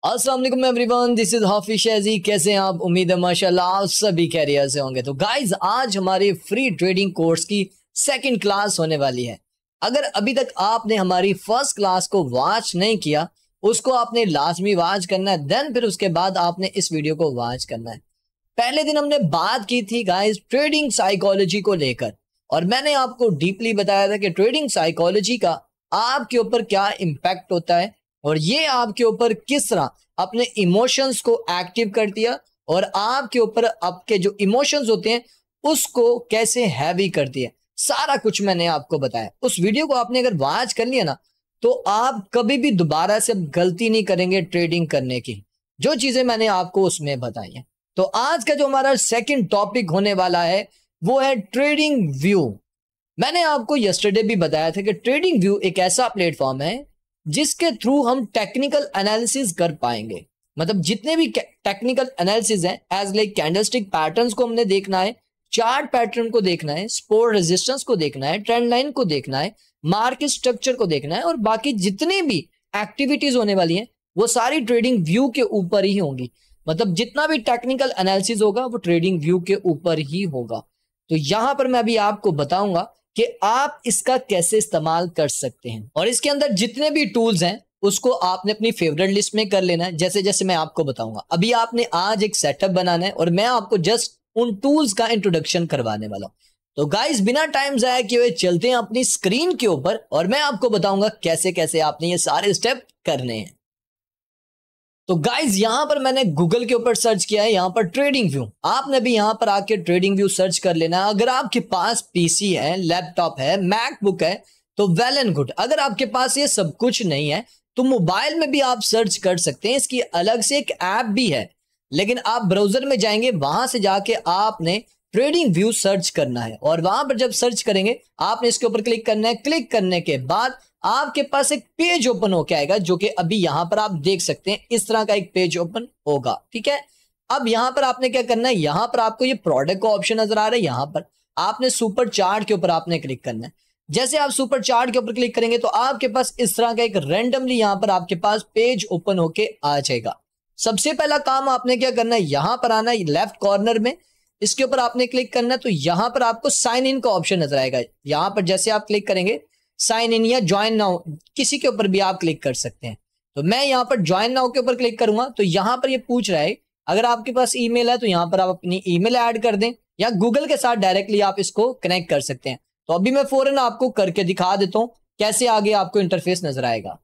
अस्सलाम वालेकुम everyone, this is हाफिज शहजी। कैसे हैं आप? उम्मीद है माशाल्लाह आप सभी खैरियत से होंगे। तो गाइज आज हमारे फ्री ट्रेडिंग कोर्स की सेकंड क्लास होने वाली है। अगर अभी तक आपने हमारी फर्स्ट क्लास को वॉच नहीं किया, उसको आपने लाजमी वॉच करना है, देन फिर उसके बाद आपने इस वीडियो को वॉच करना है। पहले दिन हमने बात की थी गाइज ट्रेडिंग साइकोलॉजी को लेकर, और मैंने आपको डीपली बताया था कि ट्रेडिंग साइकोलॉजी का आपके ऊपर क्या इम्पैक्ट होता है और ये आपके ऊपर किस तरह अपने इमोशंस को एक्टिव कर दिया और आपके ऊपर आपके जो इमोशंस होते हैं उसको कैसे हैवी कर दिया। सारा कुछ मैंने आपको बताया। उस वीडियो को आपने अगर वॉच कर लिया ना, तो आप कभी भी दोबारा से गलती नहीं करेंगे ट्रेडिंग करने की, जो चीजें मैंने आपको उसमें बताई हैं। तो आज का जो हमारा सेकंड टॉपिक होने वाला है वो है ट्रेडिंग व्यू। मैंने आपको यस्टरडे भी बताया था कि ट्रेडिंग व्यू एक ऐसा प्लेटफॉर्म है जिसके थ्रू हम टेक्निकल एनालिसिस कर पाएंगे। मतलब जितने भी टेक्निकल एनालिसिस हैं, एज लाइक कैंडलस्टिक पैटर्न्स को हमने देखना है, चार्ट पैटर्न को देखना है, सपोर्ट रेजिस्टेंस को देखना है, ट्रेंड लाइन को देखना है, मार्केट स्ट्रक्चर को देखना है, और बाकी जितनी भी एक्टिविटीज होने वाली हैं वो सारी ट्रेडिंग व्यू के ऊपर ही होंगी। मतलब जितना भी टेक्निकल एनालिसिस होगा वो ट्रेडिंग व्यू के ऊपर ही होगा। तो यहां पर मैं अभी आपको बताऊंगा कि आप इसका कैसे इस्तेमाल कर सकते हैं, और इसके अंदर जितने भी टूल्स हैं उसको आपने अपनी फेवरेट लिस्ट में कर लेना है, जैसे जैसे मैं आपको बताऊंगा। अभी आपने आज एक सेटअप बनाना है और मैं आपको जस्ट उन टूल्स का इंट्रोडक्शन करवाने वाला हूं। तो गाइस बिना टाइम जाया किए हुए चलते हैं अपनी स्क्रीन के ऊपर और मैं आपको बताऊंगा कैसे कैसे आपने ये सारे स्टेप करने हैं। तो गाइज यहां पर मैंने गूगल के ऊपर सर्च किया है, यहां पर ट्रेडिंग व्यू। आपने भी यहां पर आके ट्रेडिंग व्यू सर्च कर लेना है। अगर आपके पास पीसी है, लैपटॉप है, मैकबुक है तो वेल एंड गुड। अगर आपके पास ये सब कुछ नहीं है तो मोबाइल में भी आप सर्च कर सकते हैं। इसकी अलग से एक ऐप भी है, लेकिन आप ब्राउजर में जाएंगे, वहां से जाके आपने ट्रेडिंग व्यू सर्च करना है, और वहां पर जब सर्च करेंगे आपने इसके ऊपर क्लिक करना है। क्लिक करने के बाद आपके पास एक पेज ओपन होके आएगा, जो कि अभी यहां पर आप देख सकते हैं। इस तरह का एक पेज ओपन होगा, ठीक है। अब यहां पर आपने क्या करना है, यहां पर आपको ये प्रोडक्ट का ऑप्शन नजर आ रहा है, यहां पर आपने सुपर चार्ट के ऊपर आपने क्लिक करना है। जैसे आप सुपर चार्ट के ऊपर क्लिक करेंगे तो आपके पास इस तरह का एक रैंडमली यहां पर आपके पास पेज ओपन होके आ जाएगा। सबसे पहला काम आपने क्या करना है, यहां पर आना है लेफ्ट कॉर्नर में, इसके ऊपर आपने क्लिक करना है। तो यहां पर आपको साइन इन का ऑप्शन नजर आएगा। यहां पर जैसे आप क्लिक करेंगे साइन इन या ज्वाइन नाउ, किसी के ऊपर भी आप क्लिक कर सकते हैं। तो मैं यहां पर ज्वाइन नाउ के ऊपर क्लिक करूंगा। तो यहां पर ये पूछ रहा है अगर आपके पास ईमेल है तो यहां पर आप अपनी ईमेल ऐड कर दें, या गूगल के साथ डायरेक्टली आप इसको कनेक्ट कर सकते हैं। तो अभी मैं फौरन आपको करके दिखा देता हूं कैसे आगे आपको इंटरफेस नजर आएगा।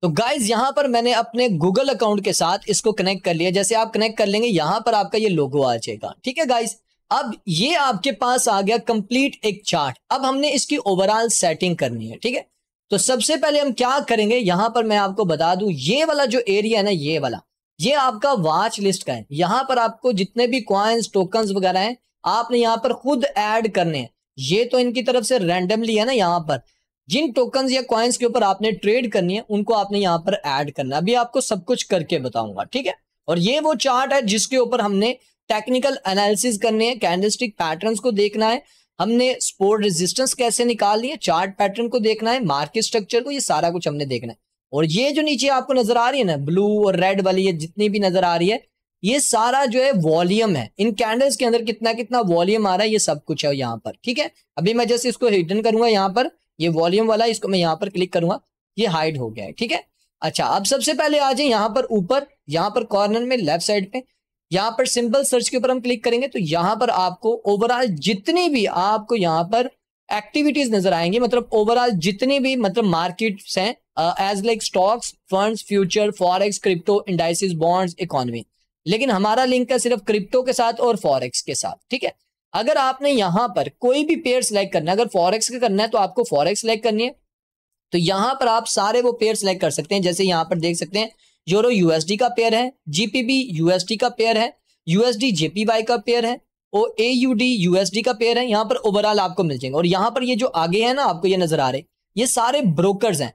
तो गाइज यहां पर मैंने अपने गूगल अकाउंट के साथ इसको कनेक्ट कर लिया। जैसे आप कनेक्ट कर लेंगे यहां पर आपका ये लोगो आ जाएगा, ठीक है गाइज। अब ये आपके पास आ गया कंप्लीट एक चार्ट। अब हमने इसकी ओवरऑल सेटिंग करनी है, ठीक है। तो सबसे पहले हम क्या करेंगे, यहां पर मैं आपको बता दूं, ये वाला जो एरिया है ना, ये वाला, ये आपका वॉच लिस्ट का है। यहां पर आपको जितने भी कॉइन्स टोकन्स वगैरह हैं आपने यहां पर खुद ऐड करने हैं। ये तो इनकी तरफ से रैंडमली है ना, यहां पर जिन टोकन्स या कॉइन्स के ऊपर आपने ट्रेड करनी है उनको आपने यहां पर ऐड करना है। अभी आपको सब कुछ करके बताऊंगा, ठीक है। और ये वो चार्ट है जिसके ऊपर हमने टेक्निकल एनालिसिस करने हैं, कैंडलस्टिक पैटर्न्स को देखना है, हमने सपोर्ट रेजिस्टेंस कैसे निकालनी है, चार्ट पैटर्न को देखना है, मार्केट स्ट्रक्चर को, ये सारा कुछ हमने देखना है। और ये जो नीचे आपको नजर आ रही है ना ब्लू और रेड वाली, ये जितनी भी नजर आ रही है, ये सारा जो है वॉल्यूम है। इन कैंडल्स के अंदर कितना कितना वॉल्यूम आ रहा है ये सब कुछ है यहाँ पर, ठीक है। अभी मैं जैसे इसको हिडन करूंगा, यहाँ पर ये वॉल्यूम वाला, इसको मैं यहाँ पर क्लिक करूंगा, ये हाइड हो गया है, ठीक है। अच्छा, अब सबसे पहले आ जाए यहाँ पर ऊपर, यहाँ पर कॉर्नर में लेफ्ट साइड पे, यहाँ पर सिंपल सर्च के ऊपर हम क्लिक करेंगे तो यहाँ पर आपको ओवरऑल जितनी भी आपको यहाँ पर एक्टिविटीज नजर आएंगी, मतलब ओवरऑल जितनी भी मतलब मार्केट्स हैं, as like stocks, funds, future, forex, crypto, indices, bonds, economy. लेकिन हमारा लिंक है सिर्फ क्रिप्टो के साथ और फॉरेक्स के साथ, ठीक है। अगर आपने यहां पर कोई भी पेयर सिलेक्ट करना है, अगर फॉरेक्स का करना है तो आपको फॉरेक्स सिलेक्ट करनी है। तो यहां पर आप सारे वो पेयर सिलेक्ट कर सकते हैं। जैसे यहां पर देख सकते हैं यूरो यूएसडी का पेयर है, जीपीबी यूएसडी का पेयर है, यूएसडी जेपीवाई का पेयर है, और एयूडी यूएसडी का पेयर है। यहां पर ओवरऑल आपको मिल जाएंगे। और यहां पर ये जो आगे है ना, आपको ये नजर आ रहे, ये सारे ब्रोकर्स हैं।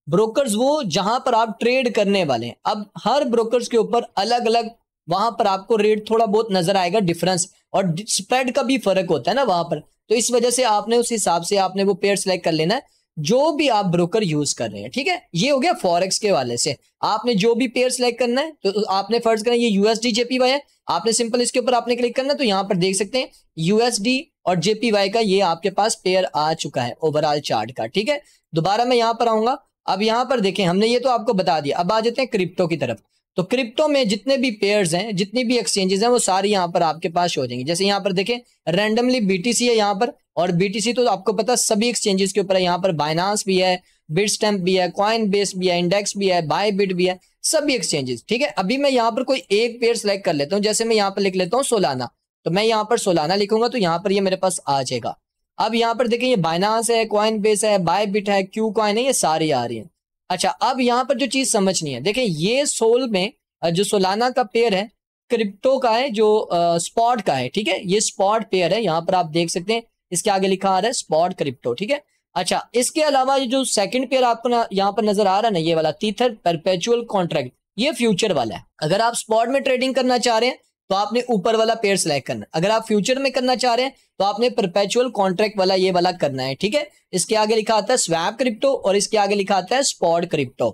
ब्रोकर्स वो जहां पर आप ट्रेड करने वाले हैं। अब हर ब्रोकर्स के ऊपर अलग अलग वहां पर आपको रेट थोड़ा बहुत नजर आएगा, डिफरेंस, और स्प्रेड का भी फर्क होता है ना वहां पर। तो इस वजह से आपने उस हिसाब से आपने वो पेयर सिलेक्ट कर लेना है। जो भी आप ब्रोकर यूज कर रहे हैं, ठीक है। ये हो गया फॉरेक्स के वाले से। आपने जो भी पेयर सिलेक्ट करना है तो आपने फर्ज करना ये यूएसडी जेपीवाई है, आपने सिंपल इसके ऊपर आपने क्लिक करना है, तो यहाँ पर देख सकते हैं यूएसडी और जेपीवाई का ये आपके पास पेयर आ चुका है ओवरऑल चार्ट का, ठीक है। दोबारा मैं यहाँ पर आऊंगा। अब यहाँ पर देखें हमने ये तो आपको बता दिया। अब आ जाते हैं क्रिप्टो की तरफ। तो क्रिप्टो में जितने भी पेयर्स हैं, जितनी भी एक्सचेंजेस हैं, वो सारी यहाँ पर आपके पास हो जाएंगी। जैसे यहाँ पर देखें रैंडमली बीटीसी है यहाँ पर, और बीटीसी तो आपको पता सभी एक्सचेंजेस के ऊपर है। यहाँ पर बाइनांस भी है, बिटस्टैम्प भी है, कॉइन बेस भी है, इंडेक्स भी है, बायबिट भी है, सभी एक्सचेंजेस, ठीक है। अभी मैं यहाँ पर कोई एक पेयर सेलेक्ट कर लेता हूँ। जैसे मैं यहाँ पर लिख लेता हूँ सोलाना, तो मैं यहाँ पर सोलाना लिखूंगा तो यहाँ पर ये मेरे पास आ जाएगा। अब यहाँ पर देखें ये बाइनांस है, कॉइन बेस है, बायबिट है, क्यू कॉइन है, ये सारी आ रही है। अच्छा, अब यहाँ पर जो चीज समझनी है, देखें ये सोल में जो सोलाना का पेयर है क्रिप्टो का है, जो स्पॉट का है, ठीक है। ये स्पॉट पेयर है, यहाँ पर आप देख सकते हैं इसके आगे लिखा आ रहा है स्पॉट क्रिप्टो, ठीक है। अच्छा, इसके अलावा ये जो सेकंड पेयर आपको यहाँ पर नजर आ रहा है ना, ये वाला तीथर परपेचुअल कॉन्ट्रैक्ट, ये फ्यूचर वाला है। अगर आप स्पॉट में ट्रेडिंग करना चाह रहे हैं तो आपने ऊपर वाला पेयर सिलेक्ट करना है। अगर आप फ्यूचर में करना चाह रहे हैं तो आपने परपेचुअल कॉन्ट्रैक्ट वाला ये वाला करना है, ठीक है। इसके आगे लिखा आता है स्वैप क्रिप्टो और इसके आगे लिखा आता है स्पॉट क्रिप्टो।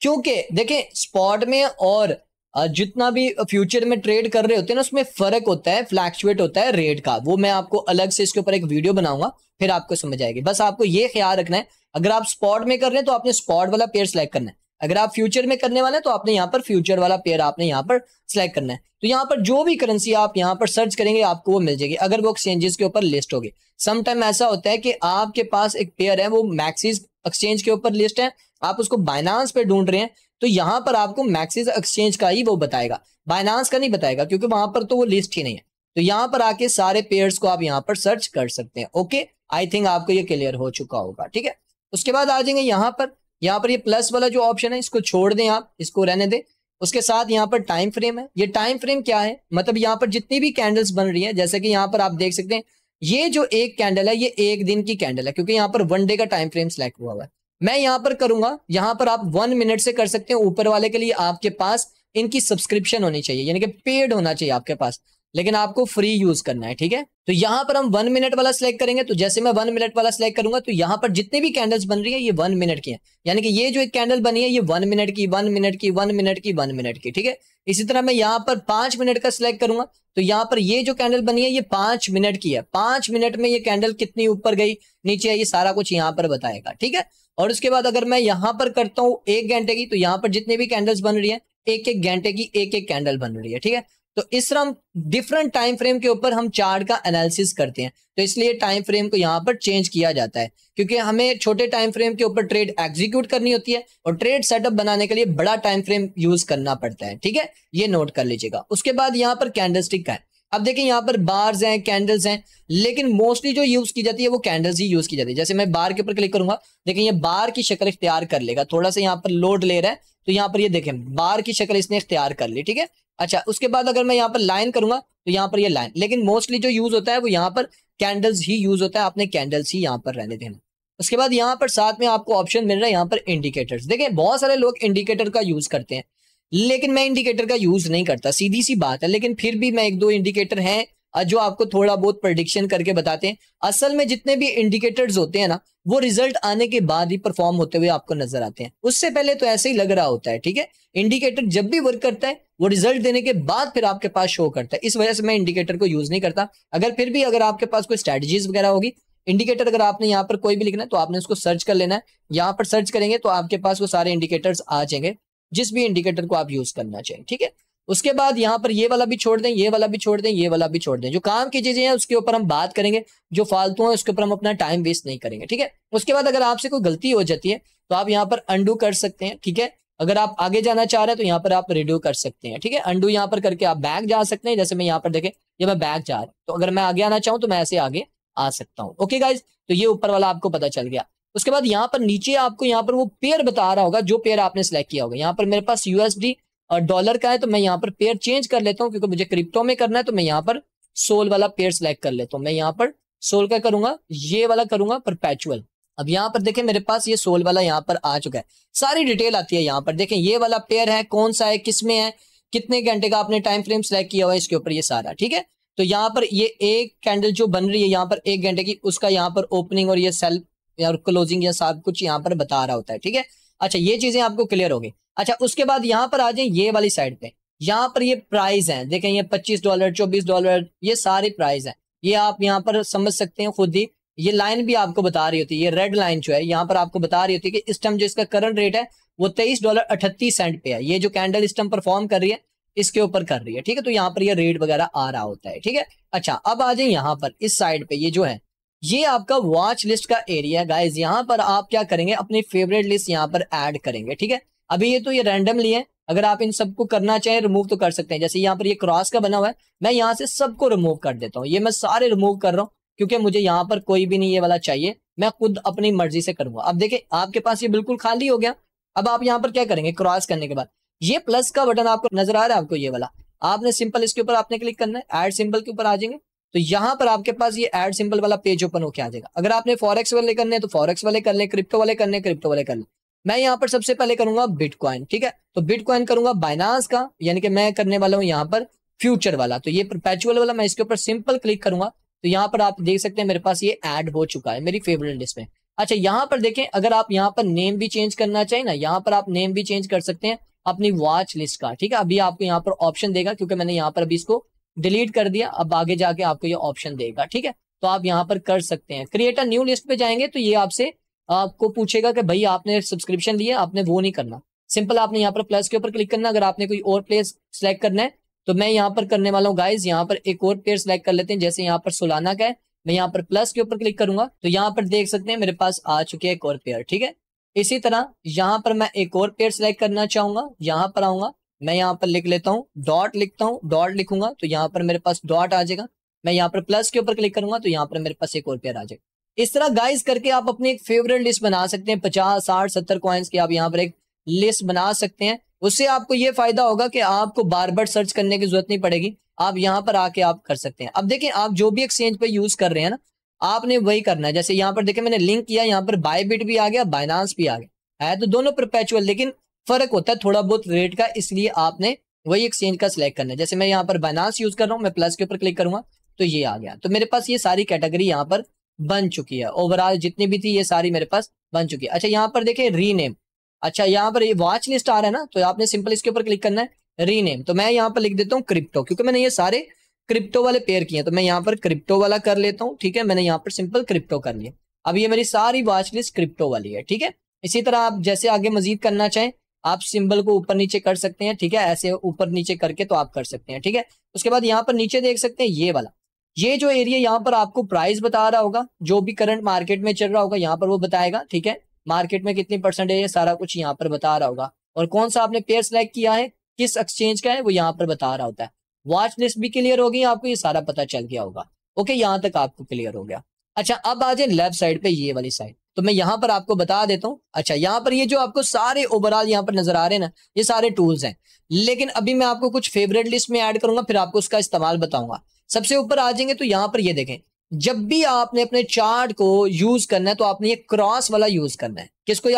क्योंकि देखें स्पॉट में और जितना भी फ्यूचर में ट्रेड कर रहे होते हैं ना, उसमें फर्क होता है, फ्लैक्चुएट होता है रेट का। वो मैं आपको अलग से इसके ऊपर एक वीडियो बनाऊंगा, फिर आपको समझ आएगी। बस आपको ये ख्याल रखना है, अगर आप स्पॉट में कर रहे हैं तो आपने स्पॉट वाला पेयर सिलेक्ट करना है। अगर आप फ्यूचर में करने वाले हैं तो आपने यहाँ पर फ्यूचर वाला पेयर आपने यहाँ पर सिलेक्ट करना है। तो यहाँ पर जो भी करेंसी आप यहाँ पर सर्च करेंगे आपको वो मिल जाएगी, अगर वो एक्सचेंजेस के ऊपर लिस्ट होगी। समटाइम ऐसा होता है कि आपके पास एक पेयर है वो मैक्सिस एक्सचेंज के ऊपर लिस्ट है, आप उसको बाइनांस पे ढूंढ रहे हैं तो यहाँ पर आपको मैक्सिस एक्सचेंज का ही वो बताएगा, बाइनांस का नहीं बताएगा, क्योंकि वहां पर तो वो लिस्ट ही नहीं है। तो यहाँ पर आके सारे पेयर्स को आप यहाँ पर सर्च कर सकते हैं। ओके, आई थिंक आपको ये क्लियर हो चुका होगा, ठीक है। उसके बाद आ जाएंगे यहाँ पर ये प्लस वाला जो ऑप्शन है इसको छोड़ दें, आप इसको रहने दें। उसके साथ यहाँ पर टाइम फ्रेम है। ये टाइम फ्रेम क्या है, मतलब यहाँ पर जितनी भी कैंडल्स बन रही है, जैसे कि यहाँ पर आप देख सकते हैं ये जो एक कैंडल है ये एक दिन की कैंडल है, क्योंकि यहाँ पर 1 डे का टाइम फ्रेम सिलेक्ट हुआ है। मैं यहाँ पर करूंगा, यहाँ पर आप 1 मिनट से कर सकते हैं। ऊपर वाले के लिए आपके पास इनकी सब्सक्रिप्शन होनी चाहिए, यानी कि पेड होना चाहिए आपके पास, लेकिन आपको फ्री यूज करना है, ठीक है। तो यहाँ पर हम 1 मिनट वाला सिलेक्ट करेंगे। तो जैसे मैं 1 मिनट वाला सिलेक्ट करूंगा तो यहाँ पर जितनी भी कैंडल्स बन रही है ये 1 मिनट की है, यानी कि ये जो एक कैंडल बनी है ये 1 मिनट की, 1 मिनट की, 1 मिनट की, 1 मिनट की, ठीक है। इसी तरह मैं यहाँ पर 5 मिनट का सिलेक्ट करूंगा तो यहाँ पर ये जो कैंडल बनी है ये 5 मिनट की है। 5 मिनट में ये कैंडल कितनी ऊपर गई नीचे है ये सारा कुछ यहाँ पर बताएगा, ठीक है। और उसके बाद अगर मैं यहाँ पर करता हूँ 1 घंटे की, तो यहाँ पर जितने भी कैंडल्स बन रही है 1-1 घंटे की एक कैंडल बन रही है, ठीक है। तो इस तरह हम डिफरेंट टाइम फ्रेम के ऊपर हम चार्ट का एनालिसिस करते हैं। तो इसलिए टाइम फ्रेम को यहाँ पर चेंज किया जाता है, क्योंकि हमें छोटे टाइम फ्रेम के ऊपर ट्रेड एग्जीक्यूट करनी होती है और ट्रेड सेटअप बनाने के लिए बड़ा टाइम फ्रेम यूज करना पड़ता है, ठीक है। ये नोट कर लीजिएगा। उसके बाद यहाँ पर कैंडलस्टिक का है। अब देखिए यहाँ पर बार्स हैं, कैंडल्स हैं, लेकिन मोस्टली जो यूज की जाती है वो कैंडल्स ही यूज की जाती है। जैसे मैं बार के ऊपर क्लिक करूंगा, देखिए ये बार की शक्ल इख्तियार कर लेगा, थोड़ा सा यहाँ पर लोड ले रहा है, तो यहाँ पर ये देखें बार की शक्ल इसने इख्तियार कर ली, ठीक है। अच्छा, उसके बाद अगर मैं यहाँ पर लाइन करूंगा तो यहाँ पर ये लाइन, लेकिन मोस्टली जो यूज होता है वो यहाँ पर कैंडल्स ही यूज होता है, आपने कैंडल्स ही यहाँ पर रहने देना। उसके बाद यहाँ पर साथ में आपको ऑप्शन मिल रहा है यहाँ पर इंडिकेटर्स। देखिए बहुत सारे लोग इंडिकेटर का यूज करते हैं, लेकिन मैं इंडिकेटर का यूज नहीं करता, सीधी सी बात है। लेकिन फिर भी मैं 1-2 इंडिकेटर हैं जो आपको थोड़ा बहुत प्रेडिक्शन करके बताते हैं। असल में जितने भी इंडिकेटर्स होते हैं ना वो रिजल्ट आने के बाद ही परफॉर्म होते हुए आपको नजर आते हैं, उससे पहले तो ऐसे ही लग रहा होता है, ठीक है। इंडिकेटर जब भी वर्क करता है वो रिजल्ट देने के बाद फिर आपके पास शो करता है, इस वजह से मैं इंडिकेटर को यूज नहीं करता। अगर फिर भी अगर आपके पास कोई स्ट्रेटजीज वगैरह होगी, इंडिकेटर अगर आपने यहाँ पर कोई भी लिखना है तो आपने उसको सर्च कर लेना है। यहाँ पर सर्च करेंगे तो आपके पास वो सारे इंडिकेटर्स आ जाएंगे, जिस भी इंडिकेटर को आप यूज करना चाहिए, ठीक है। उसके बाद यहाँ पर ये वाला भी छोड़ दें, ये वाला भी छोड़ दें, ये वाला भी छोड़ दें। जो काम की चीजें हैं उसके ऊपर हम बात करेंगे, जो फालतू है उसके ऊपर हम अपना टाइम वेस्ट नहीं करेंगे, ठीक है। उसके बाद अगर आपसे कोई गलती हो जाती है तो आप यहाँ पर अंडू कर सकते हैं, ठीक है। अगर आप आगे जाना चाह रहे हैं तो यहाँ पर आप रिड्यू कर सकते हैं, ठीक है। अंडू यहाँ पर करके आप बैक जा सकते हैं। जैसे मैं यहाँ पर देखें ये मैं बैक जा रहा हूँ, तो अगर मैं आगे आना चाहूँ तो मैं ऐसे आगे आ सकता हूँ। ओके गाइज, तो ये ऊपर वाला आपको पता चल गया। उसके बाद यहाँ पर नीचे आपको यहाँ पर वो पेयर बता रहा होगा जो पेयर आपने सेलेक्ट किया होगा। यहाँ पर मेरे पास यूएसडी और डॉलर का है, तो मैं यहाँ पर पेयर चेंज कर लेता हूँ क्योंकि मुझे क्रिप्टो में करना है। तो मैं यहाँ पर सोल वाला पेयर सेलेक्ट कर लेता हूँ। मैं यहाँ पर सोल का करूंगा, ये वाला करूंगा परपेचुअल। अब यहाँ पर देखें मेरे पास ये सोल वाला यहाँ पर आ चुका है, सारी डिटेल आती है यहाँ पर। देखें ये वाला पेयर है, कौन सा है, किस में है, कितने घंटे का आपने टाइम फ्रेम सेलेक्ट किया हुआ है, इसके ऊपर ये सारा, ठीक है। तो यहाँ पर ये एक कैंडल जो बन रही है यहाँ पर 1 घंटे की, उसका यहाँ पर ओपनिंग और ये सेल या क्लोजिंग या सब कुछ यहाँ पर बता रहा होता है, ठीक है। अच्छा, ये चीजें आपको क्लियर हो गई। अच्छा, उसके बाद यहाँ पर आ जाए ये वाली साइड पे, यहाँ पर ये प्राइस है, देखें ये $25, $24, ये सारे प्राइस है। ये आप यहाँ पर समझ सकते हैं खुद ही। ये लाइन भी आपको बता रही होती है, ये रेड लाइन जो है यहाँ पर आपको बता रही होती है कि इस टाइम जो इसका करंट रेट है वो $23.38 पे है। ये जो कैंडल इस टाइम परफॉर्म कर रही है इसके ऊपर कर रही है, ठीक है। तो यहाँ पर ये रेट वगैरह आ रहा होता है, ठीक है। अच्छा, अब आ जाए यहाँ पर इस साइड पे, ये जो है ये आपका वॉच लिस्ट का एरिया है गाइज। यहाँ पर आप क्या करेंगे, अपनी फेवरेट लिस्ट यहाँ पर ऐड करेंगे, ठीक है। अभी ये तो ये रैंडमली है, अगर आप इन सबको करना चाहें रिमूव तो कर सकते हैं। जैसे यहाँ पर ये क्रॉस का बना हुआ है, मैं यहाँ से सबको रिमूव कर देता हूँ। ये मैं सारे रिमूव कर रहा हूँ क्योंकि मुझे यहाँ पर कोई भी नहीं ये वाला चाहिए, मैं खुद अपनी मर्जी से करूंगा। अब देखिए आपके पास ये बिल्कुल खाली हो गया। अब आप यहाँ पर क्या करेंगे, क्रॉस करने के बाद ये प्लस का बटन आपको नजर आ रहा है, आपको ये वाला, आपने सिंपल इसके ऊपर आपने क्लिक करना है, ऐड सिंबल के ऊपर आ जाएंगे। तो यहाँ पर आपके पास ये ऐड सिंबल वाला पेज ओपन होकर आ जाएगा। अगर आपने फॉरेक्स वाले करने हैं तो फॉरेक्स वाले कर ले, क्रिप्टो वाले करने हैं क्रिप्टो वाले कर ले। मैं यहाँ पर सबसे पहले करूंगा बिटकॉइन, ठीक है। तो बिटकॉइन करूंगा बाइनांस का, यानी कि मैं करने वाला हूँ यहाँ पर फ्यूचर वाला। तो ये परपेचुअल वाला मैं इसके ऊपर सिंपल क्लिक करूंगा तो यहाँ पर आप देख सकते हैं मेरे पास ये ऐड हो चुका है मेरी फेवरेट लिस्ट में। अच्छा, यहाँ पर देखें, अगर आप यहाँ पर नेम भी चेंज करना चाहिए ना, यहाँ पर आप नेम भी चेंज कर सकते हैं अपनी वॉच लिस्ट का, ठीक है। अभी आपको यहाँ पर ऑप्शन देगा क्योंकि मैंने यहाँ पर अभी इसको डिलीट कर दिया, अब आगे जाके आपको ये ऑप्शन देगा, ठीक है। तो आप यहाँ पर कर सकते हैं। क्रिएट अ न्यू लिस्ट पे जाएंगे तो ये आपसे आपको पूछेगा कि भाई आपने सब्सक्रिप्शन लिया, आपने वो नहीं करना। सिंपल आपने यहाँ पर प्लस के ऊपर क्लिक करना। अगर आपने कोई और प्लेस सेलेक्ट करना है तो मैं यहाँ पर करने वाला हूँ गाइज, यहाँ पर एक और पेयर सेलेक्ट कर लेते हैं। जैसे यहाँ पर सोलाना का है, मैं यहाँ पर प्लस के ऊपर क्लिक करूंगा तो यहाँ पर देख सकते हैं मेरे पास आ चुके हैं एक और पेयर, ठीक है। इसी तरह यहाँ पर मैं एक और पेयर सेलेक्ट करना चाहूंगा, यहाँ पर आऊंगा, मैं यहाँ पर लिख लेता हूँ डॉट, लिखता हूँ डॉट लिखूंगा तो यहाँ पर मेरे पास डॉट आ जाएगा। मैं यहाँ पर प्लस के ऊपर क्लिक करूंगा तो यहाँ पर मेरे पास एक और पेयर आ जाएगा। इस तरह गाइस करके आप अपनी एक फेवरेट लिस्ट बना सकते हैं। 50, 60, 70 कॉइन्स की आप यहाँ पर एक लिस्ट बना सकते हैं। उससे आपको ये फायदा होगा कि आपको बार बार सर्च करने की जरूरत नहीं पड़ेगी, आप यहाँ पर आके आप कर सकते हैं। अब देखिए आप जो भी एक्सचेंज पे यूज कर रहे हैं ना, आपने वही करना है। जैसे यहाँ पर देखिए मैंने लिंक किया, यहाँ पर बायबिट भी आ गया, बाइनांस भी आ गया है, तो दोनों परपेचुअल, लेकिन फर्क होता है थोड़ा बहुत रेट का, इसलिए आपने वही एक्सचेंज का सिलेक्ट करना है। जैसे मैं यहाँ पर बाइनांस यूज कर रहा हूँ, मैं प्लस के ऊपर क्लिक करूंगा तो ये आ गया। तो मेरे पास ये सारी कैटेगरी यहाँ पर बन चुकी है, ओवरऑल जितनी भी थी ये सारी मेरे पास बन चुकी है। अच्छा, यहाँ पर देखिए रीनेम, अच्छा यहाँ पर ये वॉच लिस्ट आ रहा है ना, तो आपने सिंपल इसके ऊपर क्लिक करना है रीनेम। तो मैं यहाँ पर लिख देता हूँ क्रिप्टो, क्योंकि मैंने ये सारे क्रिप्टो वाले पेयर किए हैं तो मैं यहाँ पर क्रिप्टो वाला कर लेता हूँ, ठीक है। मैंने यहाँ पर सिंपल क्रिप्टो कर लिया। अब ये मेरी सारी वॉच लिस्ट क्रिप्टो वाली है, ठीक है। इसी तरह आप जैसे आगे मजीद करना चाहें आप सिंबल को ऊपर नीचे कर सकते हैं, ठीक है। ऐसे ऊपर नीचे करके तो आप कर सकते हैं, ठीक है। उसके बाद यहाँ पर नीचे देख सकते हैं ये वाला, ये जो एरिया यहाँ पर आपको प्राइस बता रहा होगा, जो भी करंट मार्केट में चल रहा होगा यहाँ पर वो बताएगा, ठीक है। मार्केट में कितनी परसेंटेज है सारा कुछ यहाँ पर बता रहा होगा, और कौन सा आपने पेयर सेलेक्ट किया है, किस एक्सचेंज का है, वो यहाँ पर बता रहा होता है। वॉच लिस्ट भी क्लियर होगी, आपको ये सारा पता चल गया होगा। ओके, यहाँ तक आपको क्लियर हो गया। अच्छा, अब आ जाए लेफ्ट साइड पे, ये वाली साइड, तो मैं यहाँ पर आपको बता देता हूँ। अच्छा, यहाँ पर ये जो आपको सारे ओवरऑल यहाँ पर नजर आ रहे हैं ना, ये सारे टूल्स हैं, लेकिन अभी मैं आपको कुछ फेवरेट लिस्ट में ऐड करूंगा, फिर आपको उसका इस्तेमाल बताऊंगा। सबसे ऊपर आ जाएंगे तो यहाँ पर ये देखें, जब भी आपने अपने चार्ट को यूज करना है तो आपने ये क्रॉस वाला यूज करना है। किसको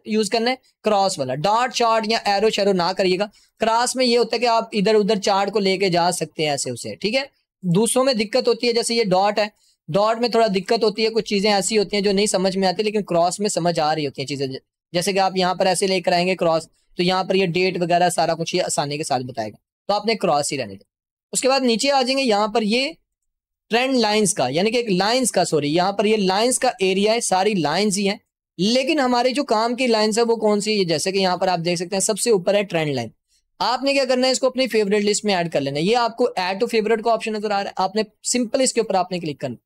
यूज करना है? क्रॉस वाला। डॉट चार्ट या एरो शैरो ना करिएगा। क्रॉस में ये होता है कि आप इधर उधर चार्ट को लेके जा सकते हैं ऐसे उसे, ठीक है। दूसरों में दिक्कत होती है, जैसे ये डॉट है, डॉट में थोड़ा दिक्कत होती है, कुछ चीजें ऐसी होती हैं जो नहीं समझ में आती, लेकिन क्रॉस में समझ आ रही होती है चीजें। जैसे कि आप यहाँ पर ऐसे लेकर आएंगे क्रॉस, तो यहाँ पर ये डेट वगैरह सारा कुछ ये आसानी के साथ बताएगा, तो आपने क्रॉस ही रहने दो। उसके बाद नीचे आ जाएंगे, यहाँ पर ये ट्रेंड लाइंस का, यानी कि एक लाइंस का, सॉरी, यहाँ पर ये लाइंस का एरिया है, सारी लाइंस ही हैं, लेकिन हमारे जो काम की लाइंस है वो कौन सी है? जैसे कि यहाँ पर आप देख सकते हैं सबसे ऊपर है ट्रेंड लाइन। आपने क्या करना है, इसको अपनी फेवरेट लिस्ट में ऐड कर लेना है। ये आपको ऐड टू फेवरेट का ऑप्शन नजर आ रहा है, आपने सिंपल इसके ऊपर आपने क्लिक करना।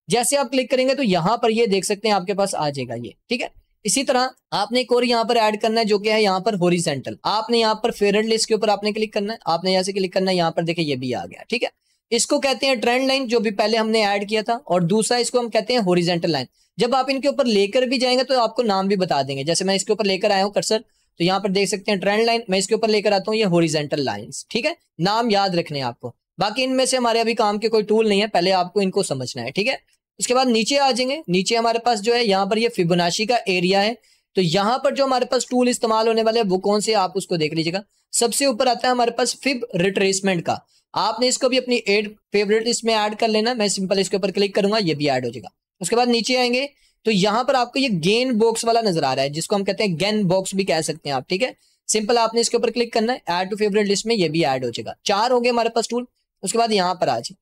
जैसे आप क्लिक करेंगे तो यहाँ पर ये देख सकते हैं आपके पास आ जाएगा ये, ठीक है। इसी तरह आपने एक और यहाँ पर ऐड करना है, जो कि है यहाँ पर हॉरिजॉन्टल। आपने यहाँ पर फेवरेट लिस्ट के ऊपर आपने क्लिक करना है, आपने यहाँ से क्लिक करना है, यहाँ पर देखिए ये भी आ गया, ठीक है। इसको कहते हैं ट्रेंड लाइन, जो भी पहले हमने ऐड किया था, और दूसरा इसको हम कहते हैं हॉरिजॉन्टल लाइन। जब आप इनके ऊपर लेकर भी जाएंगे तो आपको नाम भी बता देंगे। जैसे मैं इसके ऊपर लेकर आया हूँ कर्सर, तो यहाँ पर देख सकते हैं ट्रेंड लाइन, मैं इसके ऊपर लेकर आता हूँ ये हॉरिजॉन्टल लाइंस, ठीक है। नाम याद रखने हैं आपको, बाकी इनमें से हमारे अभी काम के कोई टूल नहीं है, पहले आपको इनको समझना है, ठीक है। उसके बाद नीचे आ जाएंगे, नीचे हमारे पास जो है यहाँ पर ये फिबोनाची का एरिया है, तो यहाँ पर जो हमारे पास टूल इस्तेमाल होने वाले हैं वो कौन से, आप उसको देख लीजिएगा। सबसे ऊपर आता है हमारे पास फिब रिट्रेसमेंट का, आपने इसको भी अपनी 8 फेवरेट लिस्ट में ऐड कर लेना। मैं सिंपल इसके ऊपर क्लिक करूंगा, ये भी ऐड हो जाएगा। उसके बाद नीचे आएंगे, तो यहाँ पर आपको ये गेन बॉक्स वाला नजर आ रहा है, जिसको हम कहते हैं गेन बॉक्स भी कह सकते हैं आप, ठीक है। सिंपल आपने इसके ऊपर क्लिक करना है, ऐड टू फेवरेट लिस्ट में ये भी ऐड हो जाएगा। 4 हो गए हमारे पास टूल। उसके बाद यहाँ पर आ जाए,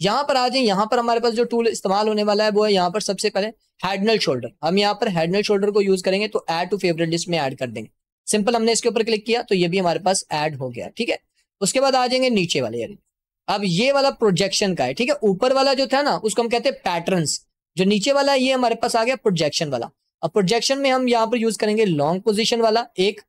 यहाँ पर आ जाए, यहाँ पर हमारे पास जो टूल इस्तेमाल होने वाला है वो है यहाँ पर सबसे पहले हेड एंड शोल्डर। हम यहाँ पर हेड एंड शोल्डर को यूज करेंगे तो ऐड टू फेवरेट लिस्ट में ऐड कर देंगे। सिंपल हमने इसके ऊपर क्लिक किया तो ये भी हमारे पास ऐड हो गया, ठीक है। उसके बाद आ जाएंगे नीचे वाले यार, अब ये वाला प्रोजेक्शन का है, ठीक है। ऊपर वाला जो था ना उसको हम कहते हैं पैटर्न्स, जो नीचे वाला है ये हमारे पास आ गया प्रोजेक्शन वाला। अब प्रोजेक्शन में हम यहाँ पर यूज करेंगे लॉन्ग पोजीशन वाला एक,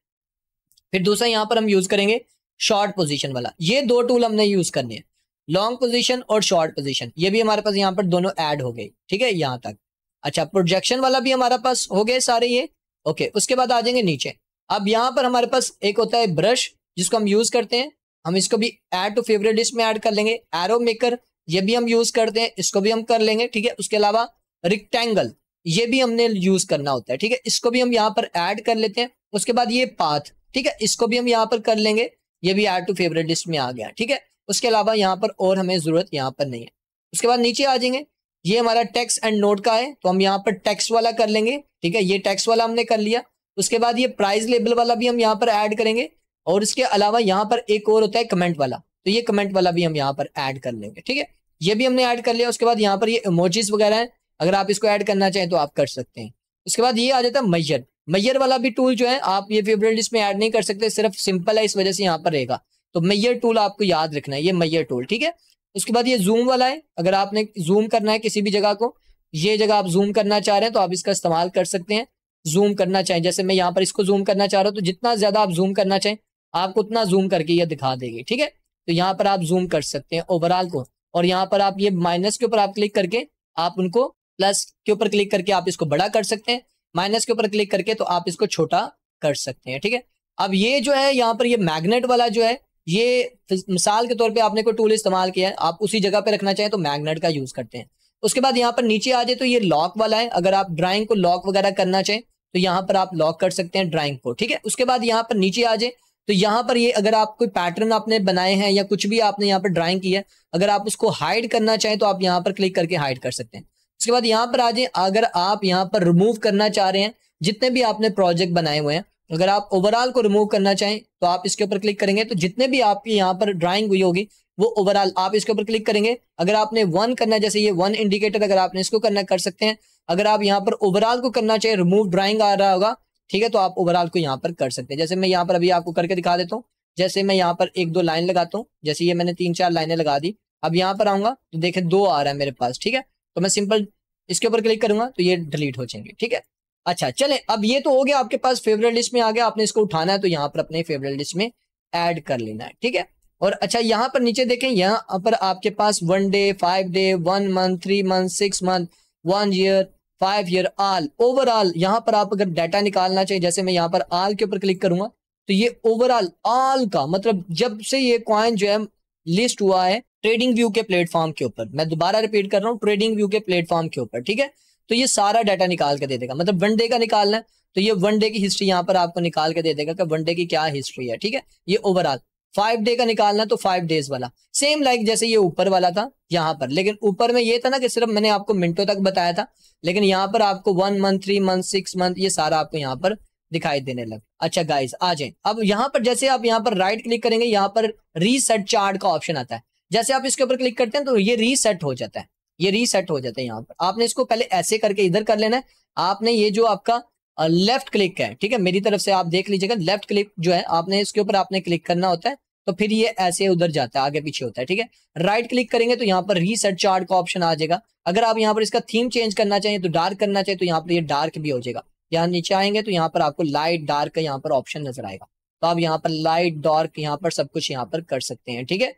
फिर दूसरा यहाँ पर हम यूज करेंगे शॉर्ट पोजीशन वाला। ये 2 टूल हमने यूज करने हैं, लॉन्ग पोजीशन और शॉर्ट पोजीशन। ये भी हमारे पास यहाँ पर दोनों ऐड हो गए, ठीक है, यहाँ तक। अच्छा, प्रोजेक्शन वाला भी हमारे पास हो गए सारे ये, ओके। उसके बाद आ जाएंगे नीचे। अब यहाँ पर हमारे पास एक होता है ब्रश, जिसको हम यूज करते हैं, हम इसको भी ऐड टू फेवरेट लिस्ट में ऐड कर लेंगे। एरो मेकर ये भी हम यूज करते हैं, इसको भी हम कर लेंगे, ठीक है। उसके अलावा रेक्टेंगल ये भी हमने यूज करना होता है, ठीक है, इसको भी हम यहाँ पर ऐड कर लेते हैं। उसके बाद ये पाथ, ठीक है, इसको भी हम यहाँ पर कर लेंगे, ये भी ऐड टू फेवरेट लिस्ट में आ गया, ठीक है। उसके अलावा यहाँ पर और हमें जरूरत यहाँ पर नहीं है। उसके बाद नीचे आ जाएंगे, ये हमारा टेक्स्ट एंड नोट का है तो हम यहाँ पर टेक्स्ट वाला कर लेंगे, ठीक है, ये टेक्स्ट वाला हमने कर लिया। उसके बाद ये प्राइस लेबल वाला भी हम यहाँ पर ऐड करेंगे, और इसके अलावा यहाँ पर एक और होता है कमेंट वाला, तो ये कमेंट वाला भी हम यहाँ पर ऐड कर लेंगे, ठीक है, ये भी हमने ऐड कर लिया। उसके बाद यहाँ पर ये इमोजीज वगैरह है, अगर आप इसको ऐड करना चाहें तो आप कर सकते हैं। उसके बाद ये आ जाता है मैयर। मैयर वाला भी टूल जो है आप ये फेवरेट लिस्ट में ऐड नहीं कर सकते, सिर्फ सिंपल है इस वजह से यहाँ पर रहेगा, तो मैयर टूल आपको याद रखना है, ये मैयर टूल, ठीक है। उसके बाद ये जूम वाला है, अगर आपने जूम करना है किसी भी जगह को, ये जगह आप जूम करना चाह रहे हैं तो आप इसका इस्तेमाल कर सकते हैं। जूम करना चाहें, जैसे मैं यहाँ पर इसको जूम करना चाह रहा हूँ, तो जितना ज्यादा आप जूम करना चाहें आपको उतना जूम करके ये दिखा देगी, ठीक है। तो यहाँ पर आप जूम कर सकते हैं ओवरऑल को, और यहाँ पर आप ये माइनस के ऊपर आप क्लिक करके आप उनको प्लस के ऊपर क्लिक करके आप इसको बड़ा कर सकते हैं, माइनस के ऊपर क्लिक करके तो आप इसको छोटा कर सकते हैं, ठीक है। अब ये जो है यहाँ पर ये मैग्नेट वाला जो है, ये मिसाल के तौर पे आपने कोई टूल इस्तेमाल किया है, आप उसी जगह पे रखना चाहें तो मैग्नेट का यूज करते हैं। उसके बाद यहाँ पर नीचे आ जाए तो ये लॉक वाला है, अगर आप ड्राइंग को लॉक वगैरह करना चाहें तो यहाँ पर आप लॉक कर सकते हैं ड्राइंग को, ठीक है। उसके बाद यहाँ पर नीचे आ जाए तो यहाँ पर ये अगर आप कोई पैटर्न आपने बनाए हैं या कुछ भी आपने यहाँ पर ड्राइंग की है, अगर आप उसको हाइड करना चाहें तो आप यहाँ पर क्लिक करके हाइड कर सकते हैं। उसके बाद यहाँ पर आ जाए, अगर आप यहाँ पर रिमूव करना चाह रहे हैं जितने भी आपने प्रोजेक्ट बनाए हुए हैं, अगर आप ओवरऑल को रिमूव करना चाहें तो आप इसके ऊपर क्लिक करेंगे, तो जितने भी आपकी यहाँ पर ड्राइंग हुई होगी वो ओवरऑल आप इसके ऊपर क्लिक करेंगे। अगर आपने 1 करना है, जैसे ये 1 इंडिकेटर अगर आपने इसको करना कर सकते हैं। अगर आप यहाँ पर ओवरऑल को करना चाहे, रिमूव ड्राइंग आ रहा होगा, ठीक है, तो आप ओवरऑल को यहाँ पर कर सकते हैं। जैसे मैं यहाँ पर अभी आपको करके दिखा देता हूँ, जैसे मैं यहाँ पर 1-2 लाइन लगाता हूँ, जैसे ये मैंने 3-4 लाइनें लगा दी। अब यहाँ पर आऊंगा तो देखें 2 आ रहा है मेरे पास, ठीक है, तो मैं सिंपल इसके ऊपर क्लिक करूंगा तो ये डिलीट हो जाएंगे, ठीक है। अच्छा चले, अब ये तो हो गया आपके पास फेवरेट लिस्ट में आ गया, आपने इसको उठाना है तो यहाँ पर अपने फेवरेट लिस्ट में ऐड कर लेना है, ठीक है। और अच्छा यहाँ पर नीचे देखें, यहाँ पर आपके पास 1 day, 5 day, 1 month, 3 month, 6 month, 1 year, 5 year, all, overall. यहाँ पर आप अगर डाटा निकालना चाहिए, जैसे मैं यहाँ पर ऑल के ऊपर क्लिक करूंगा तो ये ओवरऑल ऑल का मतलब जब से ये कॉइन जो है लिस्ट हुआ है ट्रेडिंग व्यू के प्लेटफॉर्म के ऊपर, मैं दोबारा रिपीट कर रहा हूँ, ट्रेडिंग व्यू के प्लेटफॉर्म के ऊपर, ठीक है, तो ये सारा डाटा निकाल के दे देगा। मतलब 1 डे का निकालना है तो ये 1 डे की हिस्ट्री यहाँ पर आपको निकाल के दे देगा कि 1 डे की क्या हिस्ट्री है, ठीक है, ये ओवरऑल। 5 डे का निकालना तो 5 डेज वाला, सेम लाइक जैसे ये ऊपर वाला था यहाँ पर, लेकिन ऊपर में ये था ना कि सिर्फ मैंने आपको मिनटों तक बताया था, लेकिन यहाँ पर आपको 1 मंथ, 3 मंथ, 6 मंथ ये सारा आपको यहाँ पर दिखाई देने लगा। अच्छा गाइस आ जाए, अब यहाँ पर जैसे आप यहाँ पर राइट क्लिक करेंगे, यहाँ पर रीसेट चार्ट का ऑप्शन आता है, जैसे आप इसके ऊपर क्लिक करते हैं तो ये रीसेट हो जाता है, ये रीसेट हो जाता है। यहाँ पर आपने इसको पहले ऐसे करके इधर कर लेना है, आपने ये जो आपका लेफ्ट क्लिक है, ठीक है, मेरी तरफ से आप देख लीजिएगा, लेफ्ट क्लिक जो है आपने इसके ऊपर आपने क्लिक करना होता है, तो फिर ये ऐसे उधर जाता है, आगे पीछे होता है, ठीक है। राइट क्लिक करेंगे तो यहाँ पर रीसेट चार्ट का ऑप्शन आ जाएगा। अगर आप यहाँ पर इसका थीम चेंज करना चाहिए तो डार्क करना चाहिए तो यहाँ पर ये डार्क भी हो जाएगा। यहाँ नीचे आएंगे तो यहाँ पर आपको लाइट डार्क का यहाँ पर ऑप्शन नजर आएगा, तो आप यहाँ पर लाइट डार्क यहाँ पर सब कुछ यहाँ पर कर सकते हैं, ठीक है।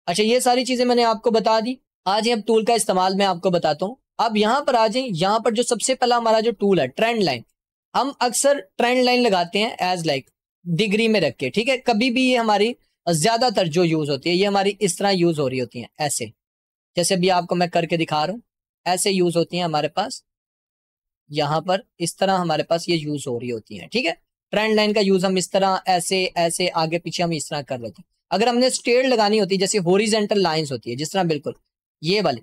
अच्छा ये सारी चीजें मैंने आपको बता दी। आज अब टूल का इस्तेमाल मैं आपको बताता हूँ। अब यहाँ पर आ जाए, यहाँ पर जो सबसे पहला हमारा जो टूल है ट्रेंड लाइन, हम अक्सर ट्रेंड लाइन लगाते हैं एज लाइक डिग्री में रख के, ठीक है। कभी भी ये हमारी ज्यादातर जो यूज होती है ये हमारी इस तरह यूज हो रही होती है, ऐसे जैसे भी आपको मैं करके दिखा रहा हूँ, ऐसे यूज होती है हमारे पास, यहाँ पर इस तरह हमारे पास ये यूज हो रही होती है, ठीक है। ट्रेंड लाइन का यूज हम इस तरह ऐसे ऐसे आगे पीछे हम इस तरह कर लेते हैं। अगर हमने स्ट्रेट लगानी होती है, जैसे हॉरिजॉन्टल लाइंस होती है जिस तरह बिल्कुल ये वाले,